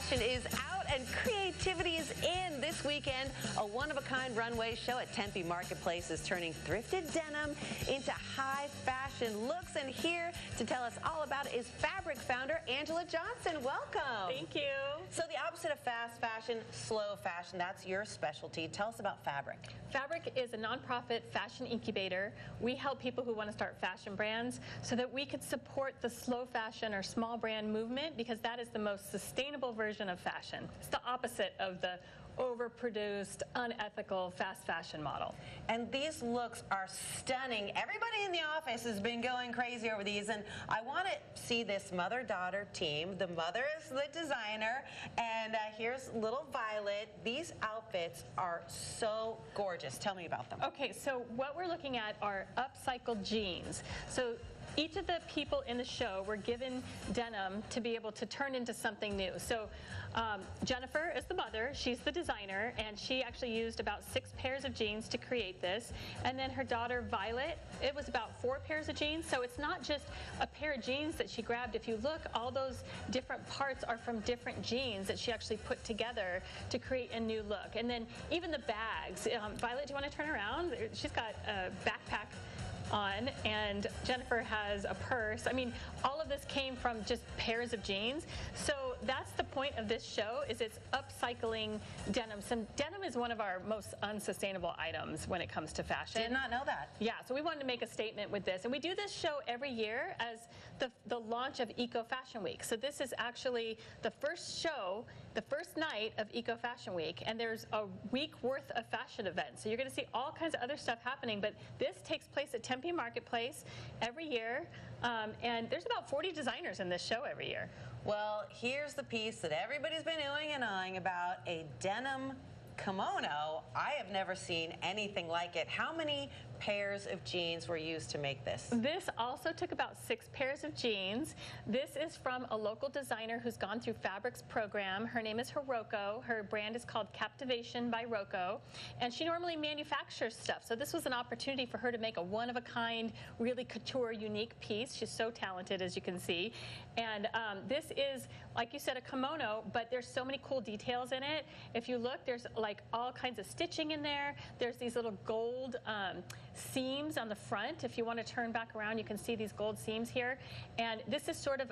fashion is out and creativity is in. This weekend, a one-of-a-kind runway show at Tempe Marketplace is turning thrifted denim into high fashion looks. And here to tell us all about it is Fabric founder Angela Johnson. Welcome. Thank you. So the opposite of fast fashion, slow fashion, that's your specialty. Tell us about Fabric. Fabric is a nonprofit fashion incubator. We help people who want to start fashion brands so that we could support the slow fashion or small brand movement, because that is the most sustainable version of fashion. It's the opposite of the overproduced, unethical fast fashion model. And these looks are stunning. Everybody in the office has been going crazy over these, and I want to see this mother-daughter team. The mother is the designer, and here's little Violet. These outfits are so gorgeous. Tell me about them. Okay, so what we're looking at are upcycled jeans. So each of the people in the show were given denim to be able to turn into something new. So Jennifer is the mother, she's the designer, and she actually used about 6 pairs of jeans to create this. And then her daughter Violet, it was about 4 pairs of jeans. So it's not just a pair of jeans that she grabbed. If you look, all those different parts are from different jeans that she actually put together to create a new look. And then even the bags. Violet, do you want to turn around? She's got a backpack on, and Jennifer has a purse. I mean, all of this came from just pairs of jeans. So that's the point of this show, is it's upcycling denim. Denim is one of our most unsustainable items when it comes to fashion. Did not know that. Yeah, so we wanted to make a statement with this. And we do this show every year as the launch of Eco Fashion Week. So this is actually the first show, the first night of Eco Fashion Week, and there's a week worth of fashion events. So you're going to see all kinds of other stuff happening, but this takes place at Tempe Marketplace every year, and there's about 40 designers in this show every year. Well, here's the piece that everybody's been oohing and eyeing about, a denim kimono. I have never seen anything like it. How many pairs of jeans were used to make this? This also took about 6 pairs of jeans. This is from a local designer who's gone through Fabric's program. Her name is Hiroko. Her brand is called Captivation by Roko, and she normally manufactures stuff. So this was an opportunity for her to make a one-of-a-kind, really couture, unique piece. She's so talented, as you can see. And this is, like you said, a kimono, but there's so many cool details in it. If you look, there's like all kinds of stitching in there. There's these little gold seams on the front. If you want to turn back around, you can see these gold seams here. And this is sort of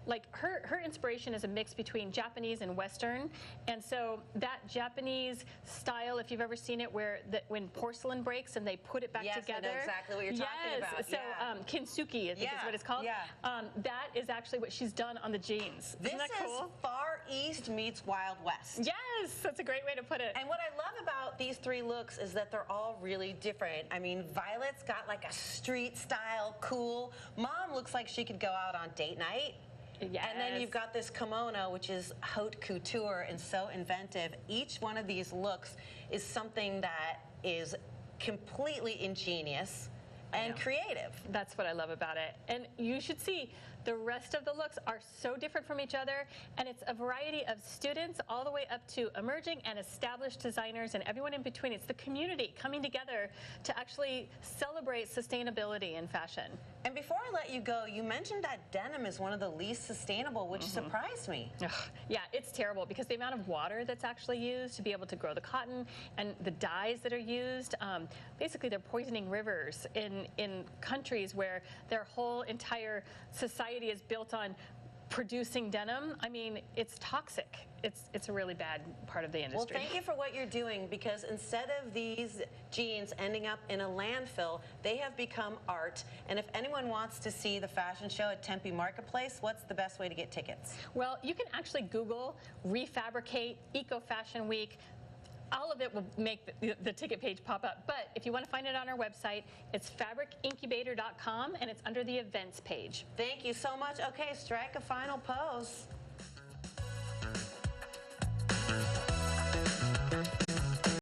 like her inspiration is a mix between Japanese and Western. And so that Japanese style, if you've ever seen it, where when porcelain breaks and they put it back together. Yes, I know exactly what you're talking about. So kintsugi, I think is what it's called. Yeah. That is actually what she's done on the jeans. This Isn't that cool? is Far East meets Wild West. Yes, that's a great way to put it. And what I love about these 3 looks is that they're all really different. I mean, Violet's got like a street style, cool. Mom looks like she could go out on date night. Yes. And then you've got this kimono, which is haute couture and so inventive. Each one of these looks is something that is completely ingenious and creative. That's what I love about it. And you should see the rest of the looks are so different from each other, and it's a variety of students all the way up to emerging and established designers and everyone in between. It's the community coming together to actually celebrate sustainability in fashion. And before I let you go, you mentioned that denim is one of the least sustainable, which surprised me. Ugh, yeah, it's terrible because the amount of water that's actually used to be able to grow the cotton and the dyes that are used, basically they're poisoning rivers in countries where their whole entire society is built on producing denim. I mean, it's toxic. It's a really bad part of the industry. Well, thank you for what you're doing, because instead of these jeans ending up in a landfill, they have become art. And if anyone wants to see the fashion show at Tempe Marketplace, what's the best way to get tickets? Well, you can actually Google reFABRICate Eco Fashion Week. All of it will make the ticket page pop up. But if you want to find it on our website, it's fabricincubator.com, and it's under the events page. Thank you so much. Okay, strike a final pose.